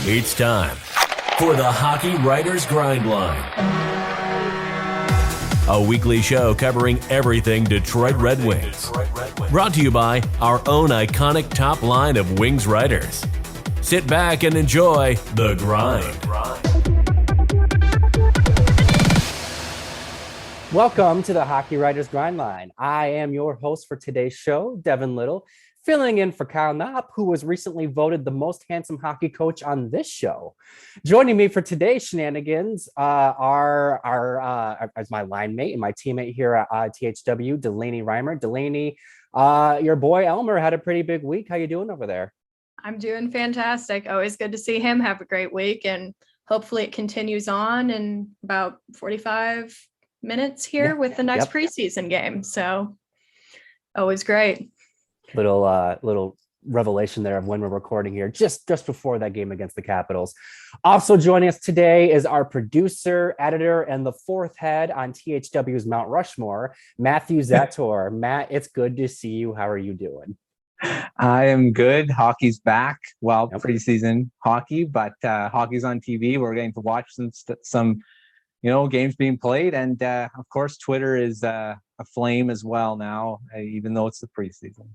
It's time for the Hockey Writers Grindline, a weekly show covering everything Detroit Red Wings. Brought to you by our own iconic top line of Wings writers. Sit back and enjoy The Grind. Welcome to the Hockey Writers Grindline. I am your host for today's show, Devin Little, filling in for Kyle Knopp, who was recently voted the most handsome hockey coach on this show. Joining me for today's shenanigans are as my line mate and my teammate here at THW, Delaney Rimer. Delaney, your boy Elmer had a pretty big week. How you doing over there? I'm doing fantastic. Always good to see him. Have a great week, and hopefully it continues on in about 45 minutes here with the next preseason game. So always great. Little revelation there of when we're recording here, just before that game against the Capitals. Also joining us today is our producer, editor, and the fourth head on THW's Mount Rushmore, Matthew Zator. Matt, it's good to see you. How are you doing? I am good. Hockey's back. Well, preseason hockey, but hockey's on TV. We're getting to watch some games being played, and of course Twitter is aflame as well now, even though it's the preseason.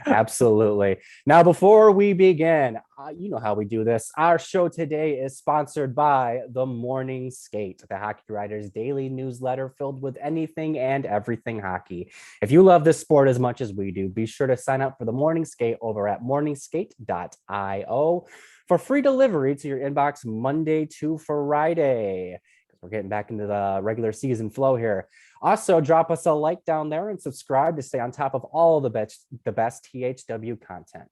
Absolutely. Now, before we begin, you know how we do this. Our show today is sponsored by The Morning Skate, the Hockey Writers daily newsletter filled with anything and everything hockey. If you love this sport as much as we do, be sure to sign up for The Morning Skate over at morningskate.io for free delivery to your inbox Monday to Friday. We're getting back into the regular season flow here. Also, drop us a like down there and subscribe to stay on top of all the best THW content.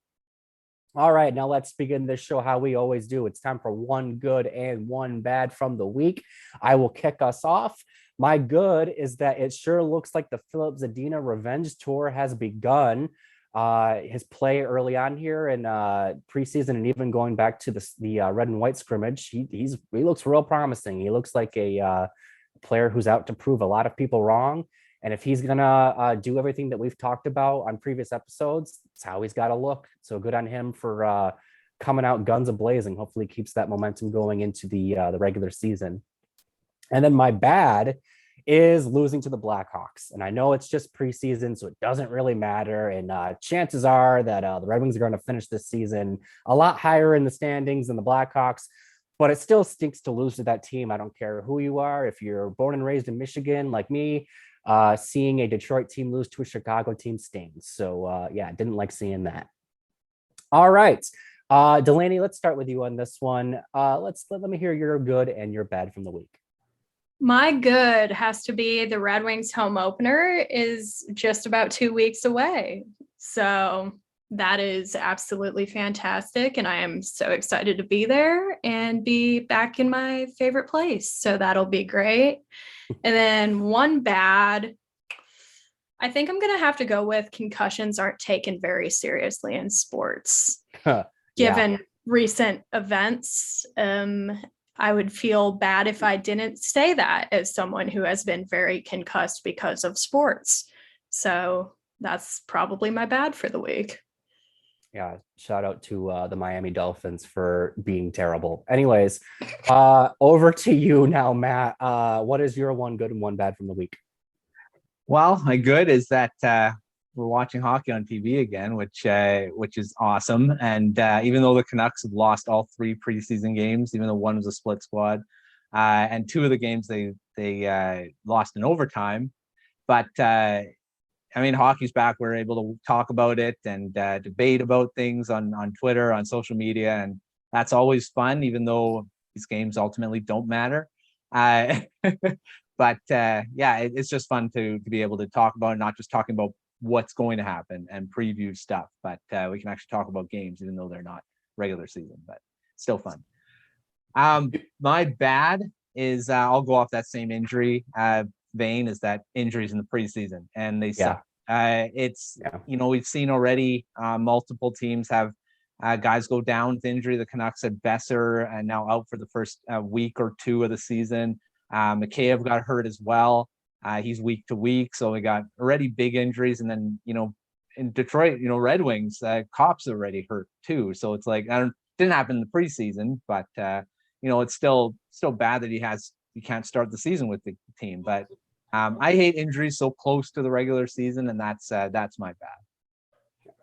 All right, now let's begin this show how we always do. It's time for one good and one bad from the week. I will kick us off. My good is that it sure looks like the Filip Zadina revenge tour has begun. His play early on here in preseason and even going back to the red and white scrimmage, he looks real promising. He looks like a player who's out to prove a lot of people wrong. And if he's gonna do everything that we've talked about on previous episodes, it's how he's got to look. So good on him for coming out guns a-blazing. Hopefully keeps that momentum going into the regular season. And then my bad is losing to the Blackhawks. And I know it's just preseason, so it doesn't really matter. And chances are that the Red Wings are going to finish this season a lot higher in the standings than the Blackhawks, but it still stinks to lose to that team. I don't care who you are. If you're born and raised in Michigan, like me, seeing a Detroit team lose to a Chicago team stings. So didn't like seeing that. All right. Delaney, let's start with you on this one. Let me hear your good and your bad from the week. My good has to be the Red Wings home opener is just about 2 weeks away. So that is absolutely fantastic. And I am so excited to be there and be back in my favorite place. So that'll be great. And then one bad, I think I'm going to have to go with concussions aren't taken very seriously in sports. Given recent events, I would feel bad if I didn't say that as someone who has been very concussed because of sports. So that's probably my bad for the week. Yeah, shout out to the Miami Dolphins for being terrible. Anyways, over to you now, Matt. What is your one good and one bad from the week? Well, my good is that we're watching hockey on TV again, which is awesome. And even though the Canucks have lost all 3 preseason games, even though one was a split squad, and 2 of the games they lost in overtime, but hockey's back. We're able to talk about it and debate about things on Twitter, on social media, and that's always fun, even though these games ultimately don't matter. But it's just fun to be able to talk about it, not just talking about what's going to happen and preview stuff, but we can actually talk about games even though they're not regular season, but still fun. My bad is I'll go off that same injury vein as that injuries in the preseason, and they suck. We've seen already multiple teams have guys go down with injury. The Canucks had Besser and now out for the first week or 2 of the season. Mikheyev got hurt as well. He's week to week, so we got already big injuries. And then, in Detroit, Red Wings, Copp's already hurt too. So it's like, I Didn't happen in the preseason, but it's still bad that he can't start the season with the team. But I hate injuries so close to the regular season, and that's my bad.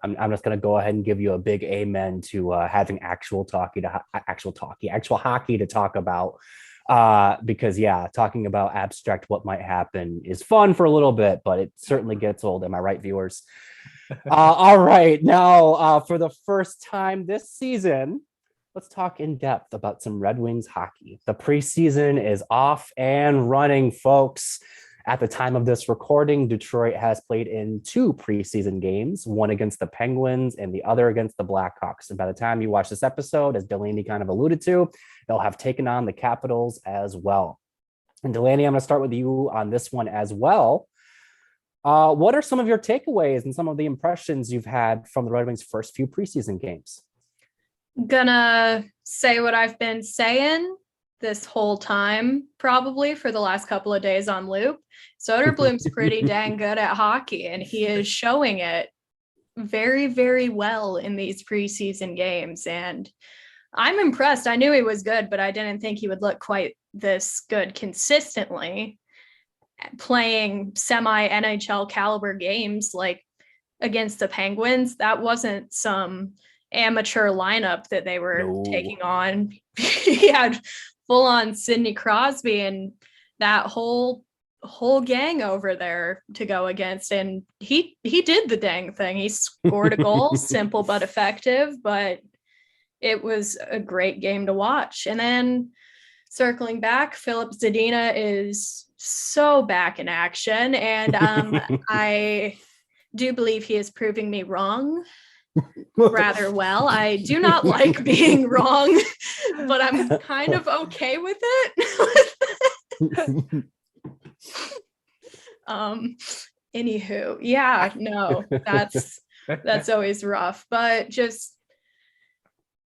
I'm just going to go ahead and give you a big amen to having actual hockey to talk about. Because talking about abstract what might happen is fun for a little bit, but it certainly gets old. Am I right, viewers? All right, now for the first time this season, let's talk in depth about some Red Wings hockey. The preseason is off and running, folks. At the time of this recording, Detroit has played in 2 preseason games, one against the Penguins and the other against the Blackhawks. And by the time you watch this episode, as Delaney kind of alluded to, they'll have taken on the Capitals as well. And Delaney, I'm going to start with you on this one as well. What are some of your takeaways and some of the impressions you've had from the Red Wings' first few preseason games? Gonna say what I've been saying this whole time, probably for the last couple of days on loop. Soderblom's pretty dang good at hockey, and he is showing it very, very well in these preseason games. And I'm impressed. I knew he was good, but I didn't think he would look quite this good consistently, playing semi-NHL caliber games like against the Penguins. That wasn't some amateur lineup that they were taking on. He had full-on Sidney Crosby and that whole gang over there to go against, and he did the dang thing. He scored a goal, simple but effective, but it was a great game to watch. And then circling back, Filip Zadina is so back in action, and I do believe he is proving me wrong rather well. I do not like being wrong, but I'm kind of okay with it. Anywho, that's always rough, but just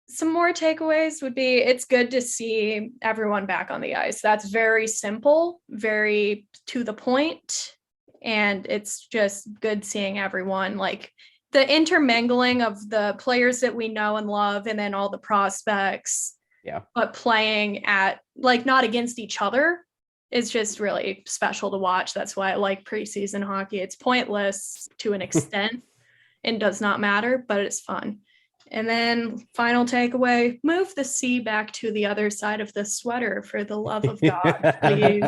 some more takeaways would be, it's good to see everyone back on the ice. That's very simple, very to the point, and it's just good seeing everyone, like the intermingling of the players that we know and love, and then all the prospects, but playing at, like, not against each other, is just really special to watch. That's why I like preseason hockey. It's pointless to an extent and does not matter, but it's fun. And then final takeaway, move the C back to the other side of the sweater, for the love of God, please.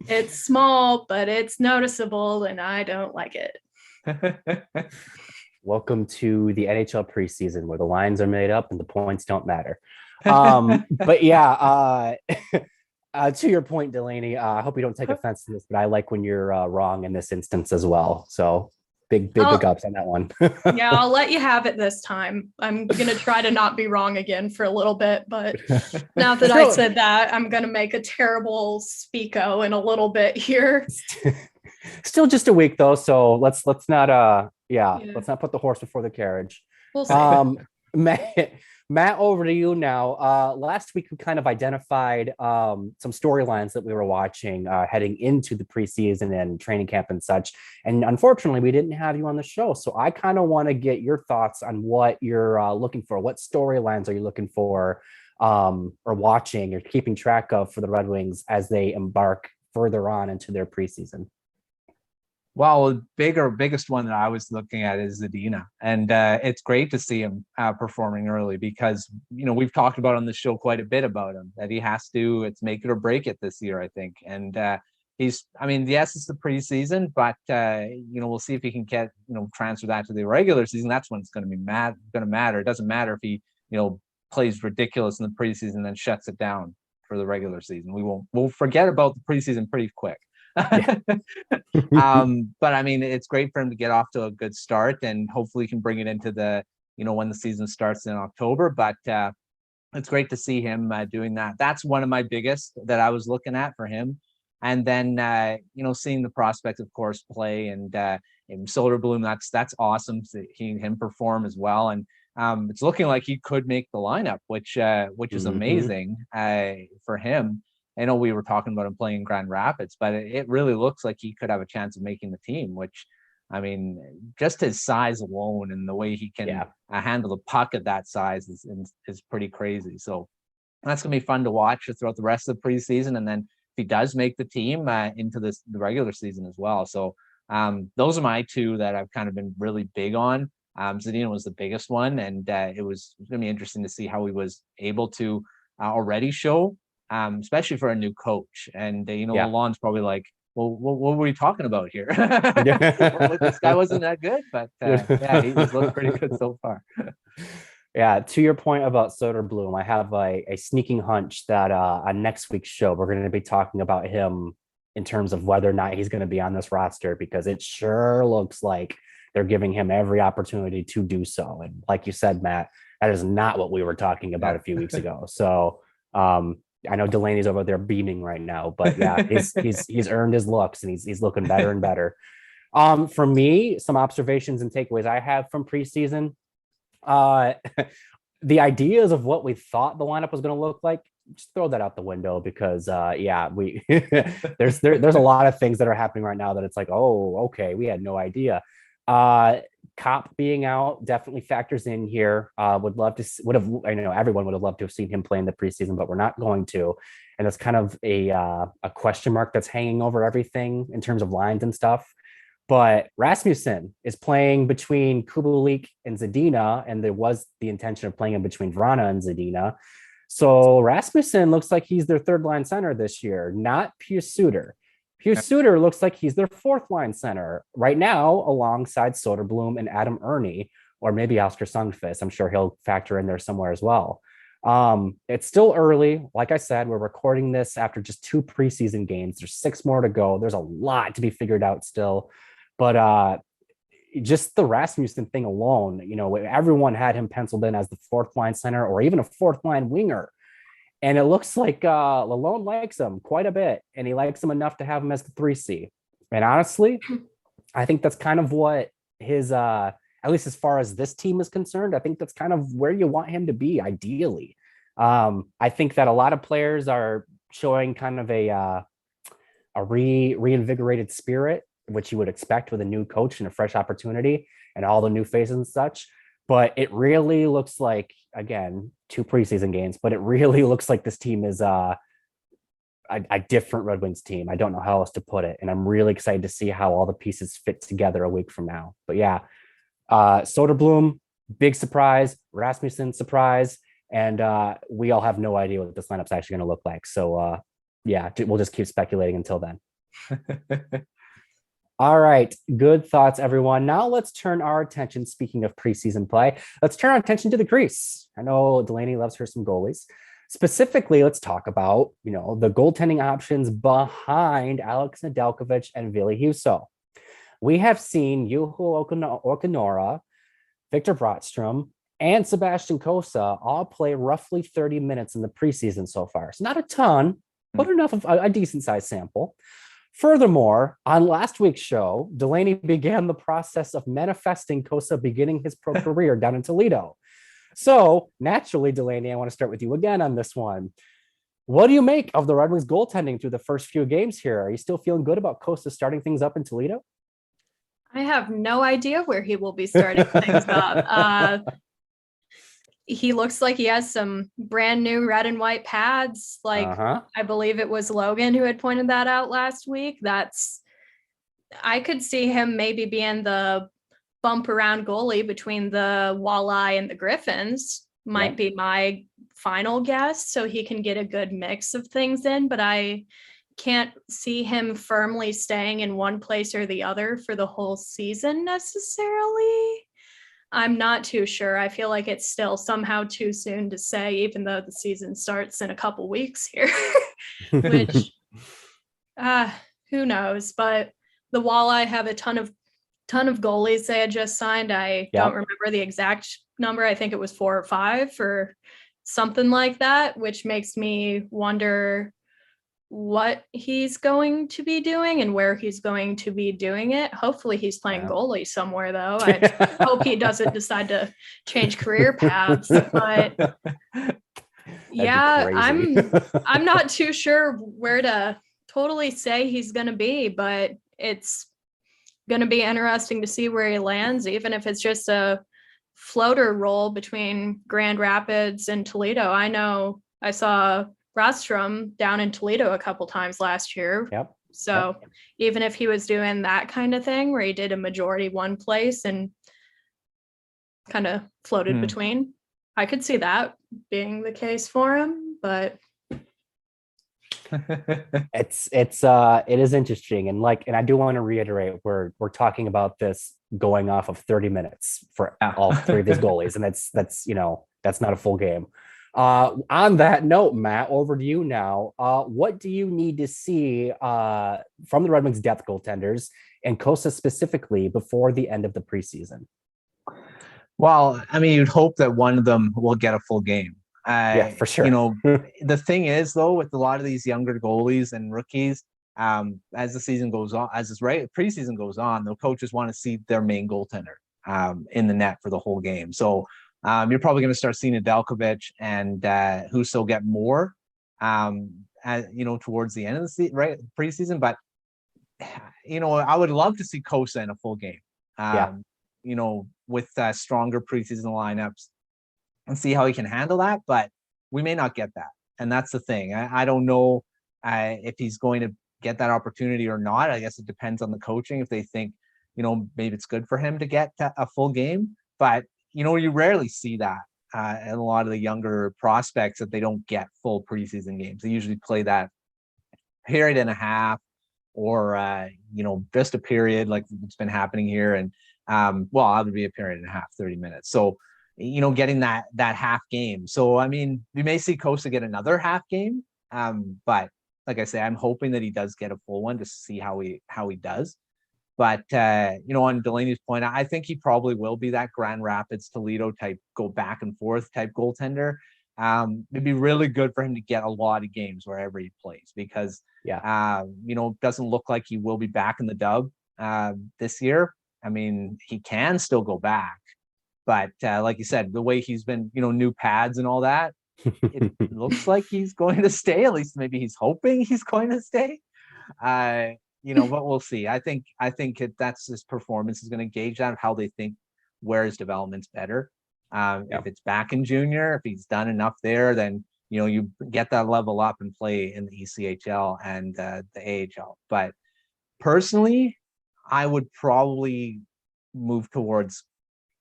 It's small, but it's noticeable, and I don't like it. Welcome to the NHL preseason, where the lines are made up and the points don't matter. But to your point, Delaney, I hope you don't take offense to this, but I like when you're wrong in this instance as well. So big ups on that one. Yeah, I'll let you have it this time. I'm going to try to not be wrong again for a little bit, but now that I said that, I'm going to make a terrible speako in a little bit here. Still just a week though, so let's not let's not put the horse before the carriage. We'll see. Matt, over to you now. Last week we kind of identified some storylines that we were watching heading into the preseason and training camp and such. And unfortunately, we didn't have you on the show. So I kind of want to get your thoughts on what you're looking for. What storylines are you looking for or watching or keeping track of for the Red Wings as they embark further on into their preseason? Well, biggest one that I was looking at is Zadina, and it's great to see him performing early, because we've talked about on the show quite a bit about him, that he has to, it's make it or break it this year, I think. And yes, it's the preseason, but we'll see if he can get transfer that to the regular season. That's when it's going to be going to matter. It doesn't matter if he plays ridiculous in the preseason and then shuts it down for the regular season. We'll forget about the preseason pretty quick. But it's great for him to get off to a good start, and hopefully he can bring it into the when the season starts in October. But it's great to see him doing that. That's one of my biggest that I was looking at for him. And then seeing the prospects, of course, play, and Soderblom, that's awesome to see him perform as well. And it's looking like he could make the lineup, which is amazing for him. I know we were talking about him playing in Grand Rapids, but it really looks like he could have a chance of making the team, which I mean, just his size alone and the way he can handle the puck at that size is pretty crazy. So that's going to be fun to watch throughout the rest of the preseason. And then if he does make the team into the regular season as well. So those are my two that I've kind of been really big on. Zadina was the biggest one, and it was going to be interesting to see how he was able to already show, especially for a new coach. And, Lalonde's probably like, well, what were we talking about here? This guy wasn't that good, but he's looked pretty good so far. Yeah, to your point about Soderblom, I have a sneaking hunch that on next week's show, we're going to be talking about him in terms of whether or not he's going to be on this roster, because it sure looks like they're giving him every opportunity to do so. And like you said, Matt, that is not what we were talking about a few weeks ago. So I know Delaney's over there beaming right now, but yeah, he's earned his looks, and he's looking better and better. For me, some observations and takeaways I have from preseason. The ideas of what we thought the lineup was going to look like, just throw that out the window, because we there's a lot of things that are happening right now that it's like, oh, okay, we had no idea. Copp being out definitely factors in here. I know everyone would have loved to have seen him play in the preseason, but we're not going to. And it's kind of a question mark that's hanging over everything in terms of lines and stuff. But Rasmussen is playing between Kubelik and Zadina, and there was the intention of playing him between Vrana and Zadina. So Rasmussen looks like he's their third line center this year, not Pius Suter. Pius Suter looks like he's their fourth line center right now, alongside Soderblom and Adam Ernie, or maybe Oscar Sundqvist. I'm sure he'll factor in there somewhere as well. It's still early. Like I said, we're recording this after just 2 preseason games. There's 6 more to go. There's a lot to be figured out still. But just the Rasmussen thing alone, everyone had him penciled in as the fourth line center or even a fourth line winger. And it looks like Lalonde likes him quite a bit, and he likes him enough to have him as the 3C. And honestly, I think that's kind of what his, at least as far as this team is concerned, I think that's kind of where you want him to be, ideally. I think that a lot of players are showing kind of a reinvigorated spirit, which you would expect with a new coach and a fresh opportunity and all the new faces and such. But it really looks like, again, 2 preseason games, but it really looks like this team is a different Red Wings team. I don't know how else to put it. And I'm really excited to see how all the pieces fit together a week from now. But yeah, Soderblom, big surprise, Rasmussen, surprise. And we all have no idea what this lineup's actually going to look like. So we'll just keep speculating until then. All right. Good thoughts, everyone. Now let's turn our attention, speaking of preseason play, let's turn our attention to the crease. I know Delaney loves her some goalies. Specifically, let's talk about, the goaltending options behind Alex Nedeljkovic and Ville Husso. We have seen Juho Okunora, Victor Brattström, and Sebastian Cossa all play roughly 30 minutes in the preseason so far. So not a ton, but enough of a decent sized sample. Furthermore, on last week's show, Delaney began the process of manifesting Cossa beginning his pro career down in Toledo. So naturally, Delaney, I want to start with you again on this one. What do you make of the Red Wings goaltending through the first few games here? Are you still feeling good about Cossa starting things up in Toledo? I have no idea where he will be starting things up. He looks like he has some brand new red and white pads. I believe it was Logan who had pointed that out last week. I could see him maybe being the bump around goalie between the Walleye and the Griffins, might be my final guess. So he can get a good mix of things in, but I can't see him firmly staying in one place or the other for the whole season necessarily. I'm not too sure. I feel like it's still somehow too soon to say, even though the season starts in a couple weeks here, which who knows? But the Walleye have a ton of goalies they had just signed. I don't remember the exact number. I think it was 4 or 5 or something like that, which makes me wonder what he's going to be doing and where he's going to be doing it. Hopefully he's playing goalie somewhere, though. I hope he doesn't decide to change career paths. But I'm not too sure where to totally say he's going to be, but it's going to be interesting to see where he lands, even if it's just a floater role between Grand Rapids and Toledo. I know I saw Rostrom down in Toledo a couple times last year. Yep. So even if he was doing that kind of thing where he did a majority one place and kind of floated between, I could see that being the case for him, but it is interesting. And I do want to reiterate, we're talking about this going off of 30 minutes for all three of his goalies. And that's not a full game. On that note, Matt, over to you now. What do you need to see from the Red Wings depth goaltenders and Cossa specifically before the end of the preseason? Well, I mean, you'd hope that one of them will get a full game. Yeah, for sure. The thing is, though, with a lot of these younger goalies and rookies, as the season goes on, as this preseason goes on, the coaches want to see their main goaltender in the net for the whole game. So you're probably going to start seeing Nedeljkovic and Husso get more, towards the end of the preseason. But I would love to see Cossa in a full game. With stronger preseason lineups, and see how he can handle that. But we may not get that, and that's the thing. I don't know if he's going to get that opportunity or not. I guess it depends on the coaching. If they think, maybe it's good for him to get a full game, but you rarely see that in a lot of the younger prospects, that they don't get full preseason games. They usually play that period and a half, or just a period, like it's been happening here. And it would be a period and a half, 30 minutes. So getting that half game. So I mean, we may see Cossa get another half game, but like I say, I'm hoping that he does get a full one to see how he does. But on Delaney's point, I think he probably will be that Grand Rapids Toledo type, go back and forth type goaltender. It'd be really good for him to get a lot of games wherever he plays, because doesn't look like he will be back in the dub this year. I mean, he can still go back, but like you said, the way he's been, new pads and all that, it looks like he's going to stay. At least maybe he's hoping he's going to stay. But we'll see. I think that's his performance is going to gauge that, how they think where his development's better. If it's back in junior, if he's done enough there, then you get that level up and play in the ECHL and the AHL. But personally, I would probably move towards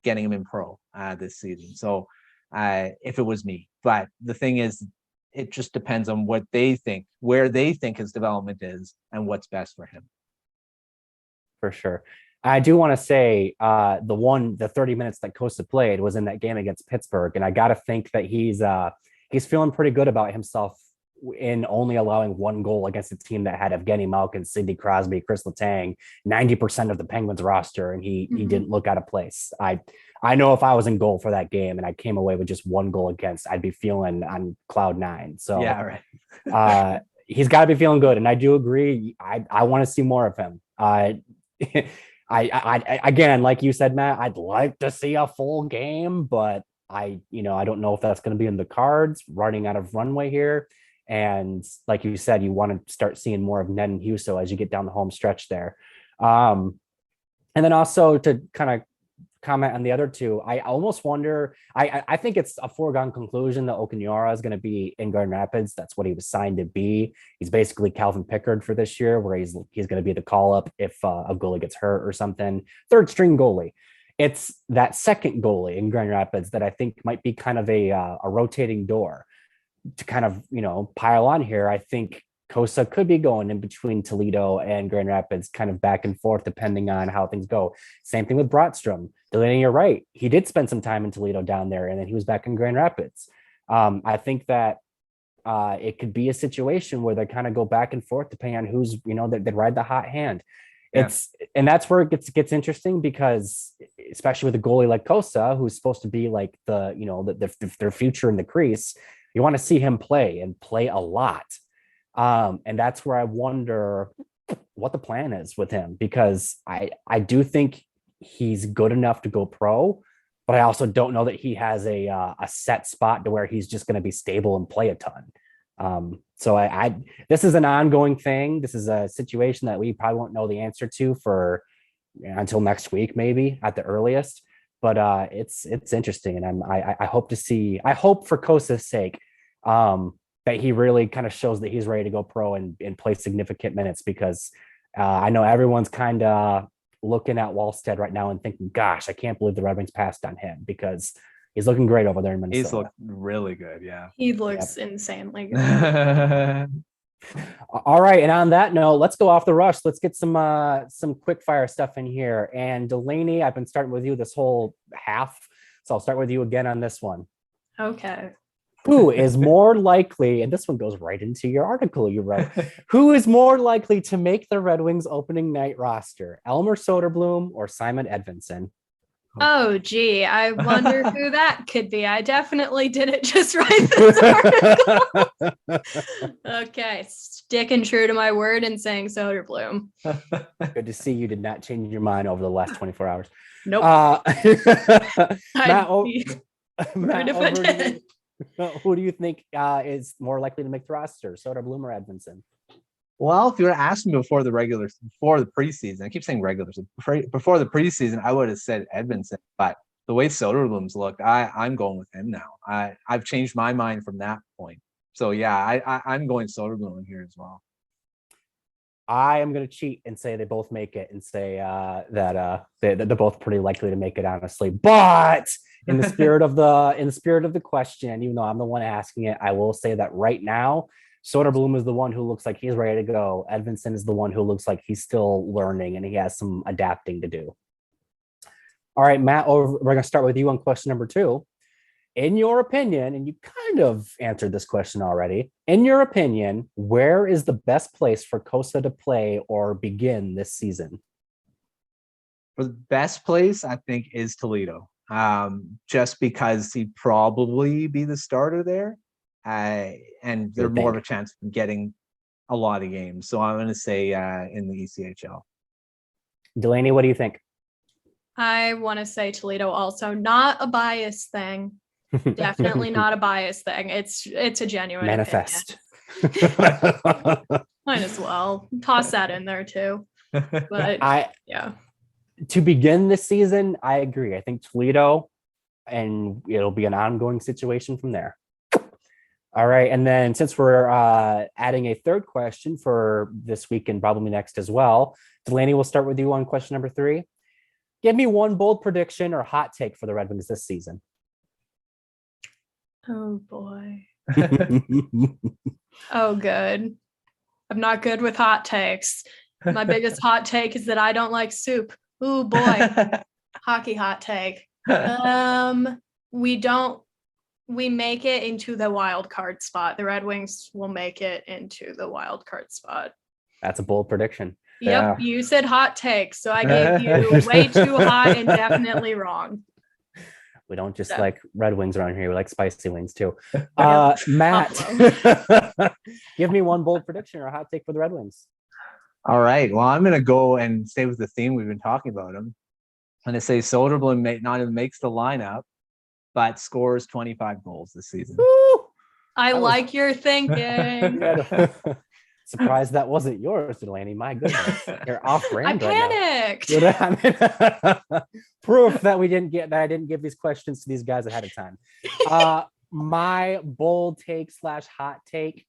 getting him in pro this season. So if it was me, but the thing is, it just depends on what they think, where they think his development is, and what's best for him. For sure. I do want to say the 30 minutes that Cossa played was in that game against Pittsburgh. And I got to think that he's feeling pretty good about himself in only allowing one goal against a team that had Evgeny Malkin, Sidney Crosby, Chris Letang, 90% of the Penguins roster, and he didn't look out of place. I know if I was in goal for that game and I came away with just one goal against, I'd be feeling on cloud nine. So yeah, right. He's got to be feeling good. And I do agree. I want to see more of him. I again, like you said, Matt, I'd like to see a full game, but I don't know if that's going to be in the cards, running out of runway here. And like you said, you want to start seeing more of Ned and Husso as you get down the home stretch there. And then also to kind of comment on the other two, I almost wonder, I think it's a foregone conclusion that Okanyara is going to be in Grand Rapids. That's what he was signed to be. He's basically Calvin Pickard for this year, where he's going to be the call up if a goalie gets hurt or something. Third string goalie. It's that second goalie in Grand Rapids that I think might be kind of a rotating door to kind of, pile on here. I think Cossa could be going in between Toledo and Grand Rapids, kind of back and forth, depending on how things go. Same thing with Brottstrom. Delaney, you're right. He did spend some time in Toledo down there, and then he was back in Grand Rapids. I think that it could be a situation where they kind of go back and forth, depending on who's, they ride the hot hand. And that's where it gets interesting, because especially with a goalie like Cossa, who's supposed to be like their future in the crease, you want to see him play a lot. And that's where I wonder what the plan is with him, because I do think he's good enough to go pro, but I also don't know that he has a set spot to where he's just going to be stable and play a ton. So this is an ongoing thing. This is a situation that we probably won't know the answer to for until next week, maybe at the earliest. But it's interesting, and I hope to see. I hope for Cossa's sake that he really kind of shows that he's ready to go pro and play significant minutes, because I know everyone's kind of looking at Wallstead right now and thinking, "Gosh, I can't believe the Red Wings passed on him," because he's looking great over there in Minnesota. He's looked really good, yeah. He looks insanely good. All right, and on that note, let's go off the rush. Let's get some quick fire stuff in here. And Delaney, I've been starting with you this whole half, so I'll start with you again on this one. Okay. Who is more likely, and this one goes right into your article you wrote, who is more likely to make the Red Wings opening night roster, Elmer Soderblom or Simon Edvinsson? Oh, gee, I wonder who that could be. I definitely didn't just write this article. Okay, sticking true to my word and saying Soderblom. Good to see you did not change your mind over the last 24 hours. Nope. Matt, Matt, over to you. Who do you think is more likely to make the roster, Soderblom or Edvinsson? Well, if you were to ask me before the preseason, I keep saying regulars, before the preseason, I would have said Edvinsson. But the way Soderblom's looked, I'm going with him now. I've changed my mind from that point. So yeah, I'm going Soderblom here as well. I am going to cheat and say they both make it, and say that they're both pretty likely to make it, honestly. But in the spirit of the question, even though I'm the one asking it, I will say that right now, Soderblom is the one who looks like he's ready to go. Edvinsson is the one who looks like he's still learning and he has some adapting to do. All right, Matt, we're going to start with you on question number 2. In your opinion, and you kind of answered this question already, in your opinion, where is the best place for Cossa to play or begin this season? For the best place, I think, is Toledo. Just because he'd probably be the starter there. And they're more of a chance of getting a lot of games. So I'm going to say in the ECHL. Delaney, what do you think? I want to say Toledo also. Not a bias thing. Definitely not a bias thing. It's a genuine manifest. Might as well toss that in there too. But yeah. To begin this season, I agree. I think Toledo, and it'll be an ongoing situation from there. All right. And then since we're adding a third question for this week and probably next as well, Delaney, we'll start with you on question number 3. Give me one bold prediction or hot take for the Red Wings this season. Oh, boy. Oh, good. I'm not good with hot takes. My biggest hot take is that I don't like soup. Oh, boy. Hockey hot take. We make it into the wild card spot. The Red Wings will make it into the wild card spot. That's a bold prediction. Yep, you said hot take, so I gave you way too hot and definitely wrong. We don't just like Red Wings around here. We like spicy wings too. Matt, give me one bold prediction or a hot take for the Red Wings. All right. Well, I'm going to go and stay with the theme we've been talking about him. I'm going to say Soderblom not only makes the lineup, but scores 25 goals this season. I like your thinking. Surprised that wasn't yours, Delaney. My goodness, you're off brand. I panicked. Proof that I didn't give these questions to these guys ahead of time. My bold take / hot take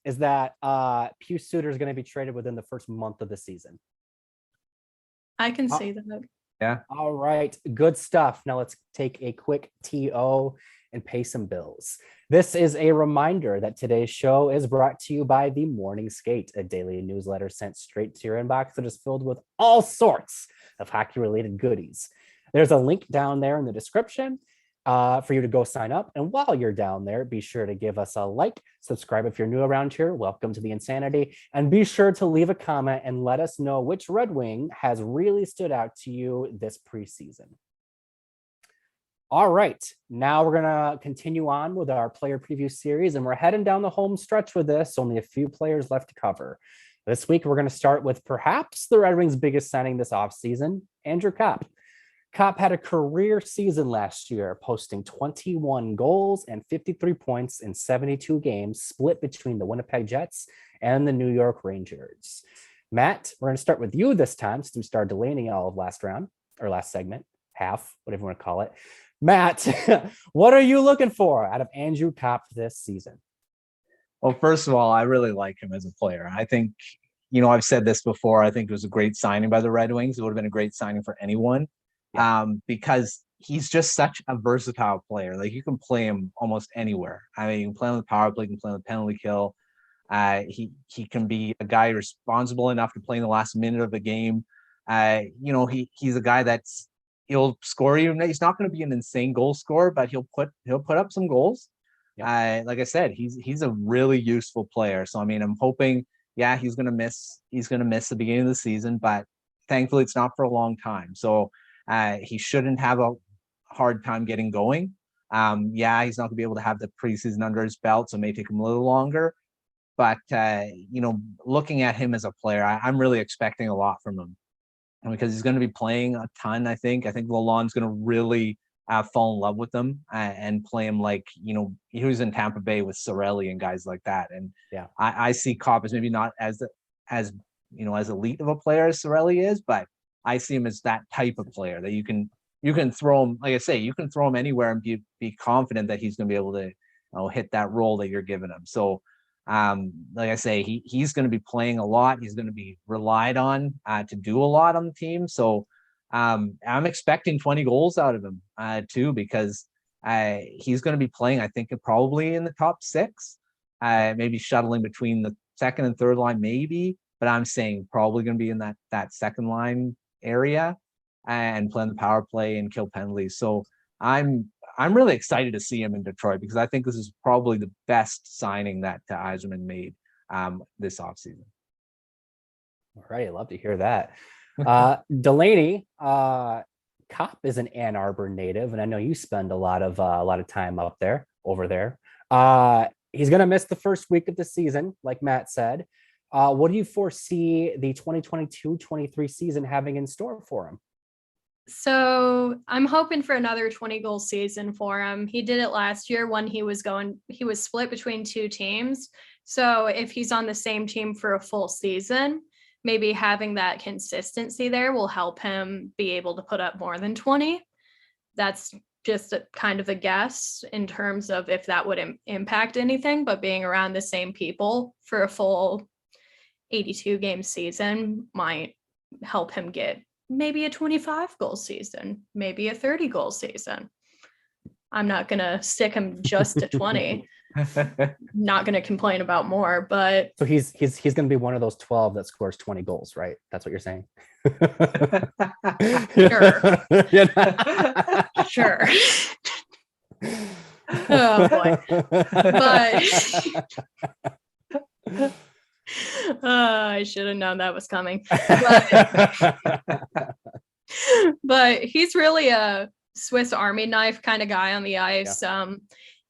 is that Pius Suter is going to be traded within the first month of the season. I can see that. Yeah. All right. Good stuff. Now let's take a quick TO and pay some bills. This is a reminder that today's show is brought to you by The Morning Skate, a daily newsletter sent straight to your inbox that is filled with all sorts of hockey-related goodies. There's a link down there in the description for you to go sign up. And while you're down there, be sure to give us a like, subscribe if you're new around here. Welcome to the insanity. And be sure to leave a comment and let us know which Red Wing has really stood out to you this preseason. All right, now we're going to continue on with our player preview series, and we're heading down the home stretch with this. Only a few players left to cover. This week, we're going to start with perhaps the Red Wings' biggest signing this offseason, Andrew Copp. Copp had a career season last year, posting 21 goals and 53 points in 72 games, split between the Winnipeg Jets and the New York Rangers. Matt, we're going to start with you this time since we started Delaney all of last round or last segment, half, whatever you want to call it. Matt, what are you looking for out of Andrew Copp this season? Well, first of all, I really like him as a player. I think, I've said this before. I think it was a great signing by the Red Wings. It would have been a great signing for anyone, because he's just such a versatile player. Like, you can play him almost anywhere. I mean, you can play on the power play, you can play on the penalty kill. He can be a guy responsible enough to play in the last minute of the game. He's a guy he'll score. Even he's not going to be an insane goal scorer, but he'll put up some goals. Yep. Like I said, he's a really useful player. So I mean, I'm hoping, he's going to miss the beginning of the season, but thankfully it's not for a long time. So he shouldn't have a hard time getting going. He's not going to be able to have the preseason under his belt, so it may take him a little longer. But looking at him as a player, I'm really expecting a lot from him, because he's going to be playing a ton. I think Lalonde's going to really fall in love with him and play him like, he was in Tampa Bay with Cirelli and guys like that. And I see Copp as maybe not as elite of a player as Cirelli is, but I see him as that type of player that you can throw him, like I say, you can throw him anywhere and be confident that he's going to be able to hit that role that you're giving him. So like I say, he's going to be playing a lot. He's going to be relied on to do a lot on the team. So I'm expecting 20 goals out of him too, because he's going to be playing, I think, probably in the top 6, maybe shuttling between the second and third line, maybe, but I'm saying probably going to be in that second line area and playing the power play and kill penalties. So I'm really excited to see him in Detroit, because I think this is probably the best signing that Yzerman made this offseason. All right, I'd love to hear that. Delaney, Copp is an Ann Arbor native, and I know you spend a lot of time over there. He's going to miss the first week of the season, like Matt said. What do you foresee the 2022-23 season having in store for him? So I'm hoping for another 20 goal season for him. He did it last year when he was split between 2 teams. So if he's on the same team for a full season, maybe having that consistency there will help him be able to put up more than 20. That's just a kind of a guess in terms of if that would impact anything, but being around the same people for a full 82 game season might help him get maybe a 25 goal season, maybe a 30 goal season. I'm not going to stick him just to 20. Not going to complain about more, but so he's going to be one of those 12 that scores 20 goals, right? That's what you're saying. Sure. Sure. Oh boy. But I should have known that was coming. But he's really a Swiss Army knife kind of guy on the ice.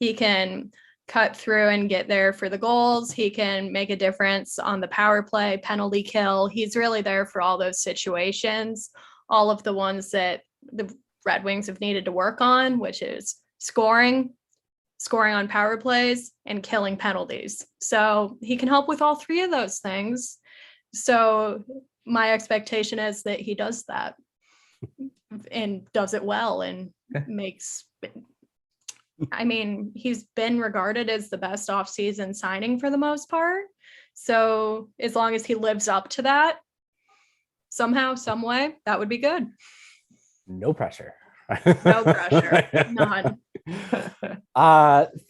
He can cut through and get there for the goals. He can make a difference on the power play, penalty kill. He's really there for all those situations, all of the ones that the Red Wings have needed to work on, which is scoring on power plays, and killing penalties. So he can help with all 3 of those things. So my expectation is that he does that and does it well and he's been regarded as the best offseason signing for the most part. So as long as he lives up to that somehow, some way, that would be good. No pressure. No pressure. None.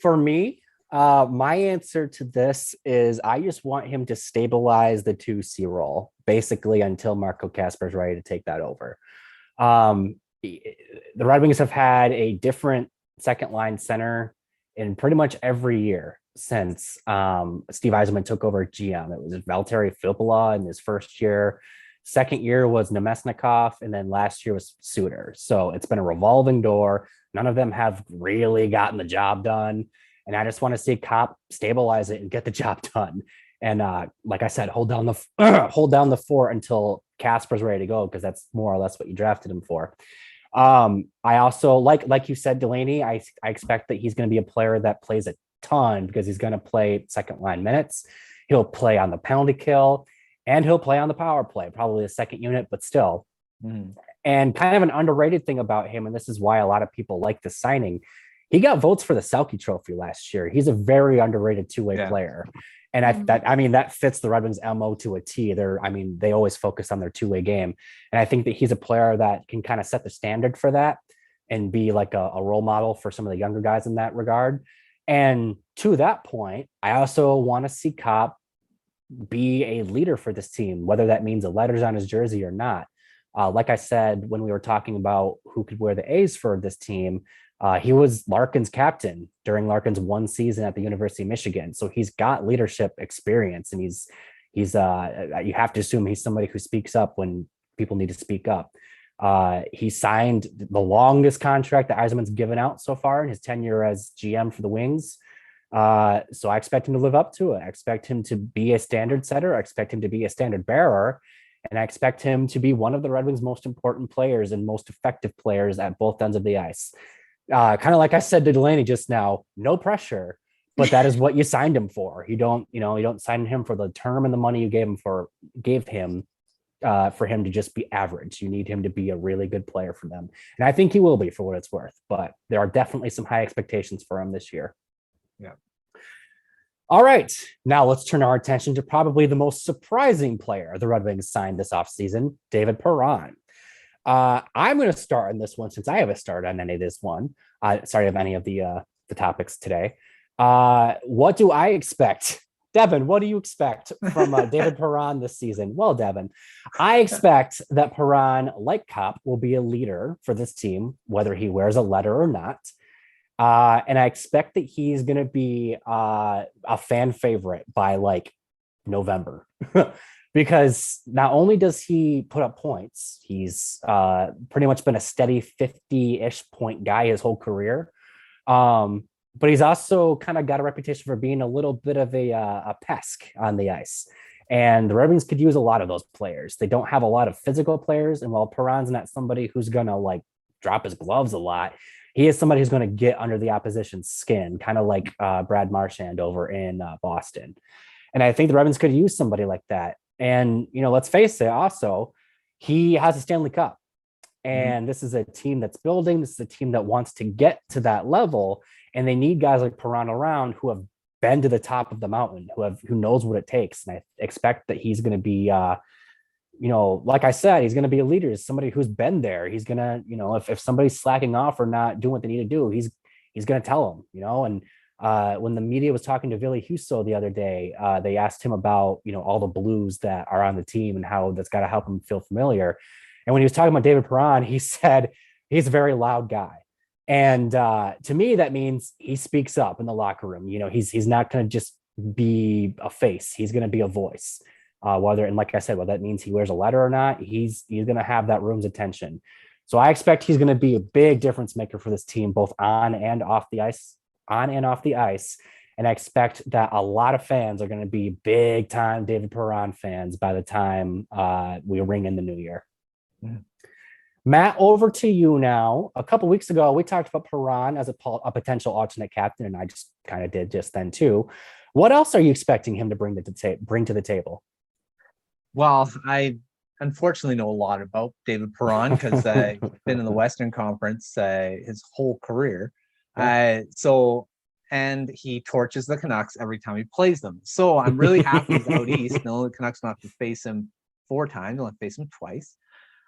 For me, my answer to this is I just want him to stabilize the 2C role, basically until Marco Kasper is ready to take that over. The Red Wings have had a different second line center in pretty much every year since Steve Yzerman took over GM. It was Valtteri Filppula in his first year. Second year was Nemesnikov, and then last year was Suter. So it's been a revolving door. None of them have really gotten the job done. And I just want to see Copp stabilize it and get the job done. And like I said, hold down the fort until Kasper's ready to go, because that's more or less what you drafted him for. I also like you said, Delaney, I expect that he's going to be a player that plays a ton, because he's going to play second line minutes. He'll play on the penalty kill. and he'll play on the power play, probably a second unit, but still. Mhm. And kind of an underrated thing about him, and this is why a lot of people like the signing, he got votes for the Selke Trophy last year. He's a very underrated two-way player. And that fits the Red Wings MO to a T. They always focus on their two-way game. And I think that he's a player that can kind of set the standard for that and be like a role model for some of the younger guys in that regard. And to that point, I also want to see Copp be a leader for this team, whether that means the letters on his jersey or not. Like I said, when we were talking about who could wear the A's for this team, he was Larkin's captain during Larkin's one season at the University of Michigan. So he's got leadership experience, and he's you have to assume he's somebody who speaks up when people need to speak up. He signed the longest contract that Yzerman's given out so far in his tenure as GM for the Wings. So I expect him to live up to it. I expect him to be a standard setter. I expect him to be a standard bearer. And I expect him to be one of the Red Wings' most important players and most effective players at both ends of the ice. Kind of like I said to Delaney just now, no pressure, but that is what you signed him for. You don't sign him for the term and the money you gave him for him to just be average. You need him to be a really good player for them. And I think he will be, for what it's worth, but there are definitely some high expectations for him this year. Yeah. All right, now let's turn our attention to probably the most surprising player the Red Wings signed this offseason, David Perron. I'm going to start on this one since I haven't started on any of this one. Of any of the topics today. What do I expect? Devin, what do you expect from David Perron this season? Well, Devin, I expect that Perron, like Copp, will be a leader for this team, whether he wears a letter or not. And I expect that he's going to be a fan favorite by like November, because not only does he put up points, he's pretty much been a steady 50-ish point guy his whole career. But he's also kind of got a reputation for being a little bit of a pest on the ice. And the Red Wings could use a lot of those players. They don't have a lot of physical players. And while Perron's not somebody who's going to like drop his gloves a lot, he is somebody who's going to get under the opposition's skin, kind of like Brad Marchand over in Boston. And I think the Red Wings could use somebody like that. And, let's face it, also, he has a Stanley Cup. And This is a team that's building. This is a team that wants to get to that level. And they need guys like Perron around who have been to the top of the mountain, who knows what it takes. And I expect that he's going to be like I said, he's going to be a leader. He's somebody who's been there. He's going to, if somebody's slacking off or not doing what they need to do, he's going to tell them, and when the media was talking to Ville Husso the other day, they asked him about, all the blues that are on the team and how that's got to help him feel familiar. And when he was talking about David Perron, he said he's a very loud guy. And to me, that means he speaks up in the locker room. He's not going to just be a face. He's going to be a voice. And like I said, whether that means he wears a letter or not, he's going to have that room's attention. So I expect he's going to be a big difference maker for this team, both on and off the ice. And I expect that a lot of fans are going to be big time David Perron fans by the time we ring in the new year. Mm-hmm. Matt, over to you now. A couple weeks ago, we talked about Perron as a potential alternate captain, and I just kind of did just then too. What else are you expecting him to bring to the table? Well, I unfortunately know a lot about David Perron because I've been in the Western Conference his whole career. Yeah. And he torches the Canucks every time he plays them. So I'm really happy he's out east. No, the Canucks don't have to face him 4 times. They'll have to face him twice.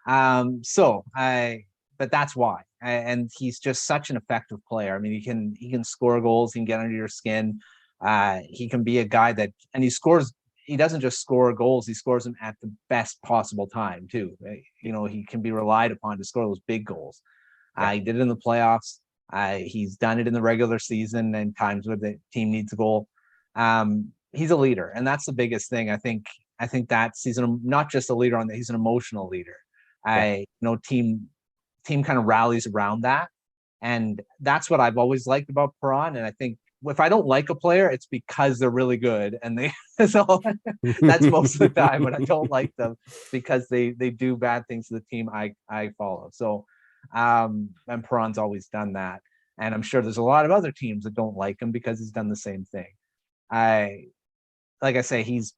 But that's why. And he's just such an effective player. I mean, he can score goals. He can get under your skin. He can be a guy and he scores. He doesn't just score goals. He scores them at the best possible time too. He can be relied upon to score those big goals. Yeah. He did it in the playoffs. He's done it in the regular season and times where the team needs a goal. He's a leader, and that's the biggest thing. I think that he's not just a leader he's an emotional leader. Yeah. Team kind of rallies around that, and that's what I've always liked about Perron. And I think if I don't like a player, it's because they're really good, and so that's most of the time when I don't like them because they do bad things to the team I follow. So. And Perron's always done that, and I'm sure there's a lot of other teams that don't like him because he's done the same thing. Like I say, he's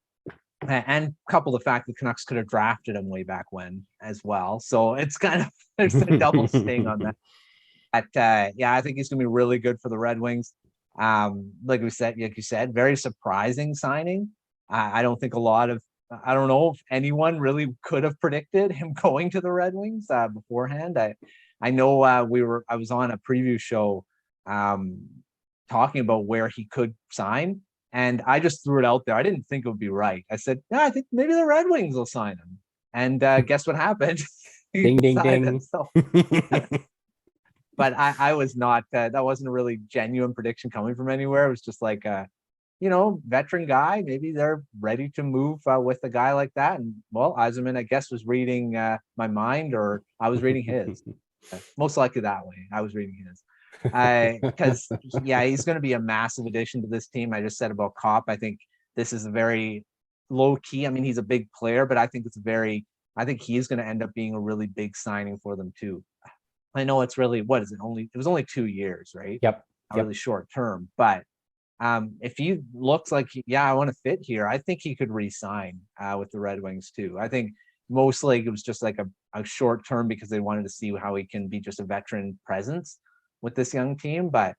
and couple the fact the Canucks could have drafted him way back when as well. So it's kind of there's a double sting on that. But yeah, I think he's gonna be really good for the Red Wings. Like you said, very surprising signing. I don't think I don't know if anyone really could have predicted him going to the Red Wings beforehand. I know I was on a preview show talking about where he could sign, and I just threw it out there. I didn't think it would be right. I said, yeah, I think maybe the Red Wings will sign him. And guess what happened? Ding, ding, ding. So, but I was not, that wasn't a really genuine prediction coming from anywhere. It was just like, veteran guy. Maybe they're ready to move with a guy like that. And well, Eisenman, I guess, was reading my mind, or I was reading his. Most likely that way. I was reading his. Because yeah, he's going to be a massive addition to this team. I just said about Copp. I think this is a very low key. I mean, he's a big player, but I think I think he is going to end up being a really big signing for them too. I know it's really, it was only 2 years, right? Yep. Really short term, but if he looks like, I want to fit here, I think he could re-sign with the Red Wings too. I think mostly it was just like a short term because they wanted to see how he can be just a veteran presence with this young team. But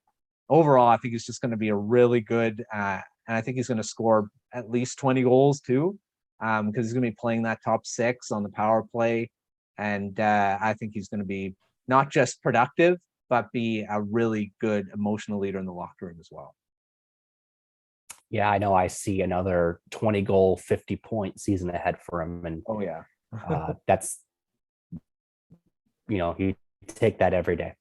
overall, I think he's just going to be a really good, and I think he's going to score at least 20 goals too, because he's going to be playing that top six on the power play. And I think he's going to be not just productive, but be a really good emotional leader in the locker room as well. Yeah, I know. I see another 20 goal, 50 point season ahead for him. And oh yeah, that's, you take that every day.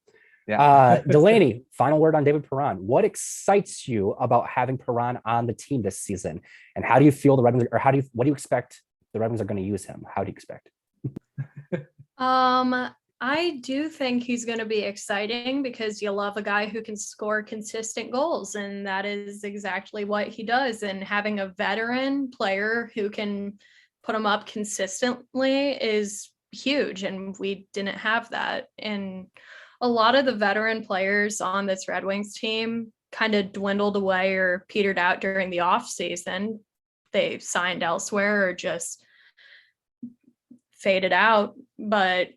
Yeah. Delaney, final word on David Perron. What excites you about having Perron on the team this season? And how do you feel the Red Wings, or what do you expect the Red Wings are going to use him? How do you expect? I do think he's going to be exciting because you love a guy who can score consistent goals, and that is exactly what he does. And having a veteran player who can put him up consistently is huge, and we didn't have that. And a lot of the veteran players on this Red Wings team kind of dwindled away or petered out during the off season. They signed elsewhere or just faded out. But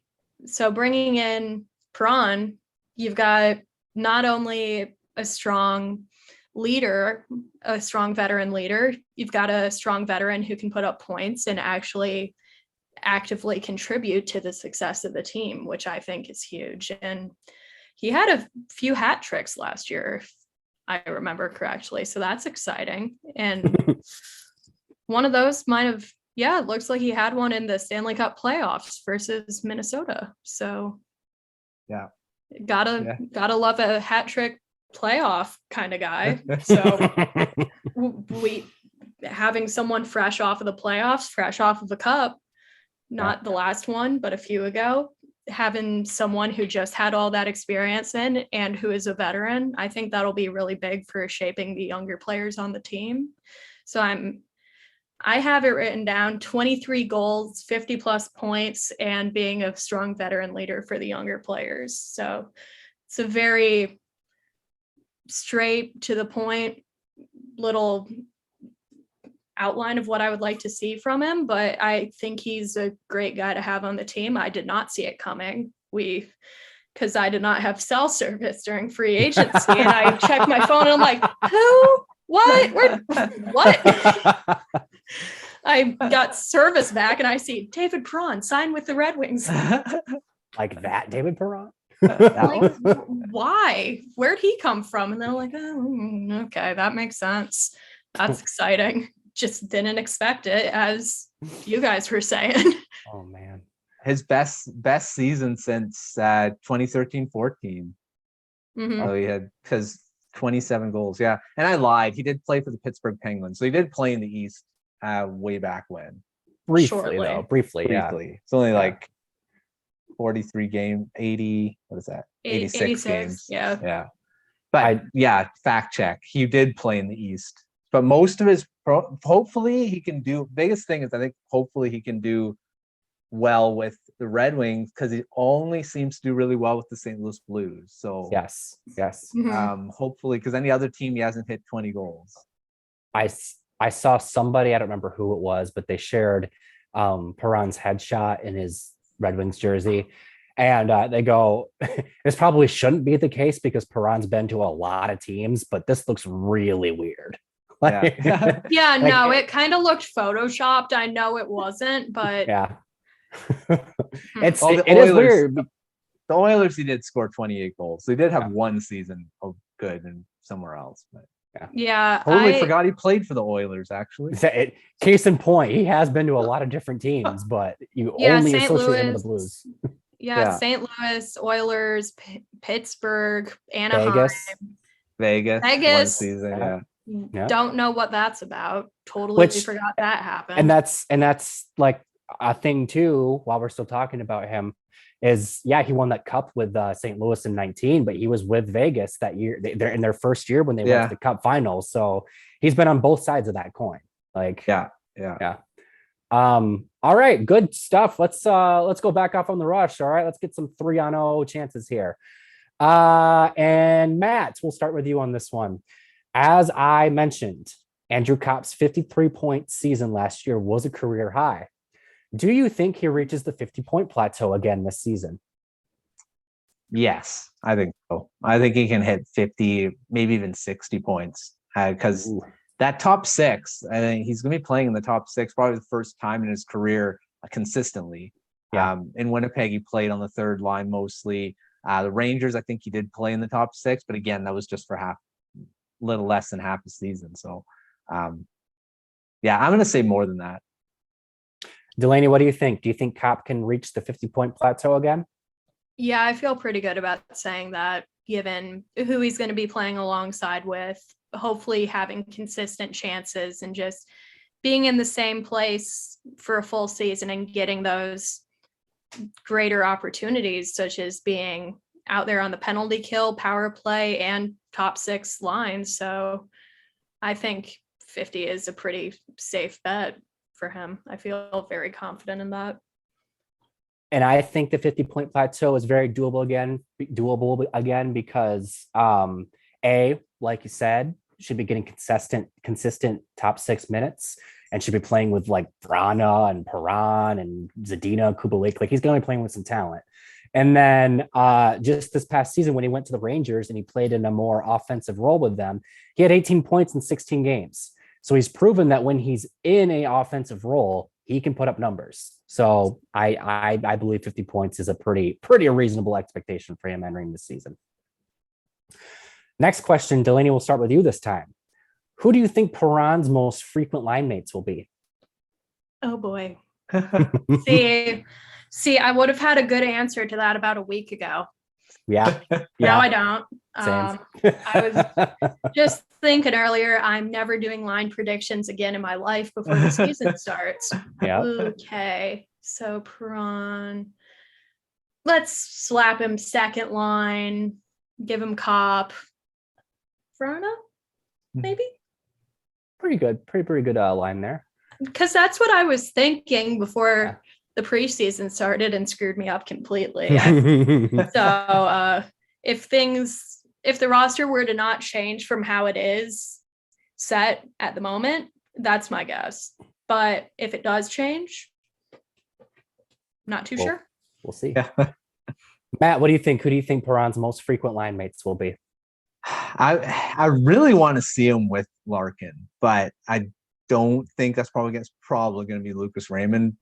so bringing in Perron, you've got not only a strong leader, a strong veteran leader, you've got a strong veteran who can put up points and actually actively contribute to the success of the team, which I think is huge. And he had a few hat tricks last year, if I remember correctly. So that's exciting. And one of those might have, it looks like he had one in the Stanley Cup playoffs versus Minnesota. So yeah, gotta love a hat trick playoff kind of guy. So we having someone fresh off of the playoffs, fresh off of the cup, not the last one, but a few ago, having someone who just had all that experience in and who is a veteran, I think that'll be really big for shaping the younger players on the team. So I have it written down 23 goals, 50 plus points, and being a strong veteran leader for the younger players. So it's a very straight to the point little outline of what I would like to see from him, but I think he's a great guy to have on the team. I did not see it coming. Because I did not have cell service during free agency, and I checked my phone and I'm like, who? What? What? I got service back and I see David Perron signed with the Red Wings. Like that, David Perron? Like, why? Where'd he come from? And they're like, oh, okay, that makes sense. That's exciting. Just didn't expect it, as you guys were saying. Oh man. His best season since 2013-14. Mm-hmm. Oh, he had, because 27 goals. Yeah. And I lied. He did play for the Pittsburgh Penguins. So he did play in the East way back when. Briefly. Briefly. It's only like 43 games, 80, what is that? 86 games. Yeah. Yeah. But fact check. He did play in the East. But most of his, hopefully he can do, biggest thing is I think hopefully he can do well with the Red Wings, because he only seems to do really well with the St. Louis Blues. So yes. Mm-hmm. Hopefully, because any other team he hasn't hit 20 goals. I I saw somebody, I don't remember who it was, but they shared Perron's headshot in his Red Wings jersey. And they go, this probably shouldn't be the case because Perron's been to a lot of teams, but this looks really weird. Yeah. Yeah, no, it kind of looked photoshopped. I know it wasn't, but Yeah. Hmm. Well, it is weird. The Oilers, he did score 28 goals. They did have Yeah. one season of good and somewhere else. But Yeah, totally forgot he played for the Oilers, actually. Case in point, he has been to a lot of different teams, but you only St. associate him with Louis. the Blues. Yeah, St. Louis, Oilers, Pittsburgh, Anaheim, Vegas. One Vegas. season, Yeah. Yeah. Don't know what that's about. Totally Which- forgot that happened. And that's like a thing too, while we're still talking about him, is he won that cup with St. Louis in 19, but he was with Vegas that year. They're in their first year when they went to the cup finals. So he's been on both sides of that coin. Like, yeah. All right, good stuff. Let's go back off on the rush. All right, let's get some 3-on-0 chances here. And Matt, we'll start with you on this one. As I mentioned, Andrew Copp's 53-point season last year was a career high. Do you think he reaches the 50-point plateau again this season? Yes, I think so. I think he can hit 50, maybe even 60 points because that top six, I think he's going to be playing in the top six probably the first time in his career consistently. Yeah. In Winnipeg, he played on the third line mostly. The Rangers, I think he did play in the top six, but again, that was just for little less than half a season. So, I'm going to say more than that. Delaney, what do you think? Do you think Copp can reach the 50-point plateau again? Yeah, I feel pretty good about saying that, given who he's going to be playing alongside with, hopefully having consistent chances and just being in the same place for a full season and getting those greater opportunities, such as being out there on the penalty kill, power play, and top six lines. So I think 50 is a pretty safe bet for him. I feel very confident in that. And I think the 50-point plateau is very doable again because like you said, should be getting consistent top 6 minutes and should be playing with like Vrana and Perron and Zadina, Kubalik. Like he's going to be playing with some talent. And then just this past season, when he went to the Rangers and he played in a more offensive role with them, he had 18 points in 16 games. So he's proven that when he's in an offensive role, he can put up numbers. So I believe 50 points is a pretty reasonable expectation for him entering this season. Next question, Delaney, we'll start with you this time. Who do you think Perron's most frequent line mates will be? Oh boy. See, I would have had a good answer to that about a week ago. Yeah. Now I don't. Same. I was just thinking earlier, I'm never doing line predictions again in my life before the season starts. Yeah. Okay. So Perron. Let's slap him second line, give him Copp. Vrana, maybe? Pretty good line there. Because that's what I was thinking before the preseason started and screwed me up completely. So if the roster were to not change from how it is set at the moment, that's my guess. But if it does change, not too sure. We'll see. Matt, what do you think? Who do you think Perron's most frequent line mates will be? I really want to see him with Larkin, but I don't think that's probably going to be Lucas Raymond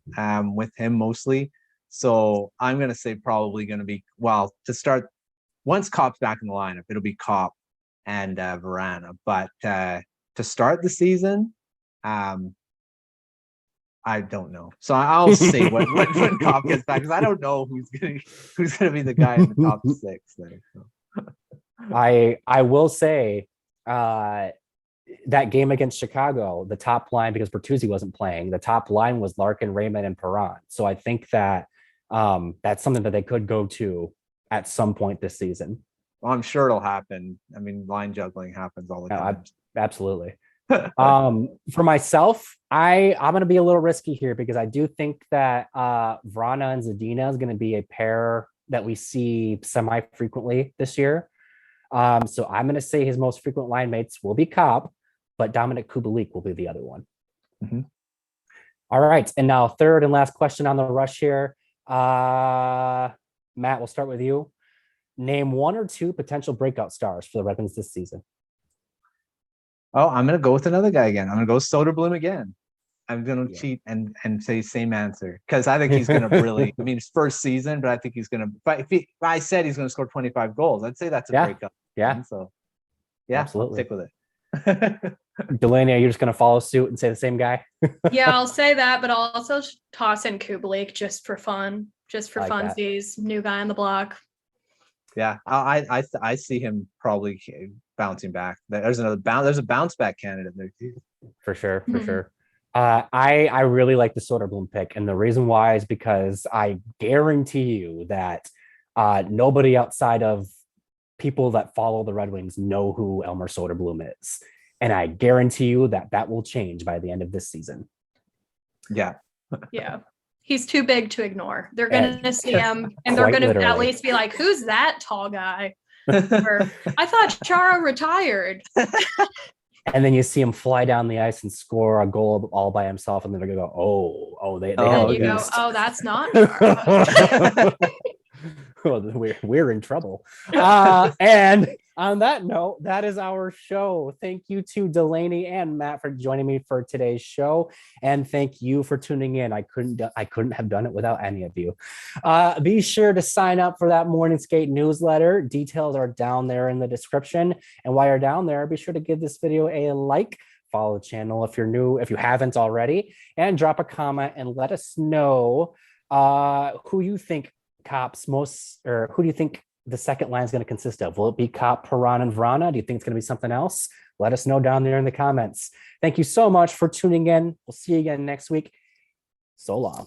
with him mostly. So I'm going to say probably going to be, well, to start, once Copp's back in the lineup, it'll be Copp and Vrana. But to start the season, I don't know. So I'll see when Copp gets back, because I don't know who's gonna be the guy in the top 6 there. So. I will say that game against Chicago, the top line, because Bertuzzi wasn't playing, the top line was Larkin, Raymond, and Perron. So I think that that's something that they could go to at some point this season. Well, I'm sure it'll happen. I mean, line juggling happens all the time. Absolutely. For myself, I'm going to be a little risky here because I do think that Vrana and Zadina is going to be a pair that we see semi-frequently this year. So I'm going to say his most frequent line mates will be Copp, but Dominic Kubalik will be the other one. Mhm. All right. And now third and last question on the rush here. Matt, we'll start with you. Name one or two potential breakout stars for the Red Wings this season. Oh, I'm gonna go with another guy again. I'm gonna go Soderblom again. I'm gonna Yeah. cheat and say same answer because I think he's gonna really. I mean, it's first season, but I think he's gonna. If I said he's gonna score 25 goals, I'd say that's a Yeah. breakout. Yeah. So, yeah, Absolutely. I'll stick with it. Delaney, are you just going to follow suit and say the same guy? Yeah, I'll say that, but I'll also toss in Kubalik just for fun, just for Like that. funsies. New guy on the block. Yeah, I see him probably bouncing back. There's a bounce back candidate there too. For sure, for Mhm. sure. I really like the Soderblom pick, and the reason why is because I guarantee you that nobody outside of people that follow the Red Wings know who Elmer Soderblom is, and I guarantee you that that will change by the end of this season. Yeah, Yeah. He's too big to ignore. They're going to see him and they're Quite going to at literally. least be like, who's that tall guy? Or, I thought Chara retired. And then you see him fly down the ice and score a goal all by himself, and then they're gonna go, oh, they Oh, have And a you go, beast. oh, that's not Chara. Well, we're in trouble. And on that note, that is our show. Thank you to Delaney and Matt for joining me for today's show, and thank you for tuning in. I couldn't have done it without any of you. Be sure to sign up for that Morning Skate newsletter. Details are down there in the description. And while you're down there, be sure to give this video a like. Follow the channel if you're new, if you haven't already, and drop a comment and let us know who you think Copp's most, or who do you think the second line is going to consist of? Will it be Copp, Perron, and Vrana? Do you think it's going to be something else? Let us know down there in the comments. Thank you so much for tuning in. We'll see you again next week. So long.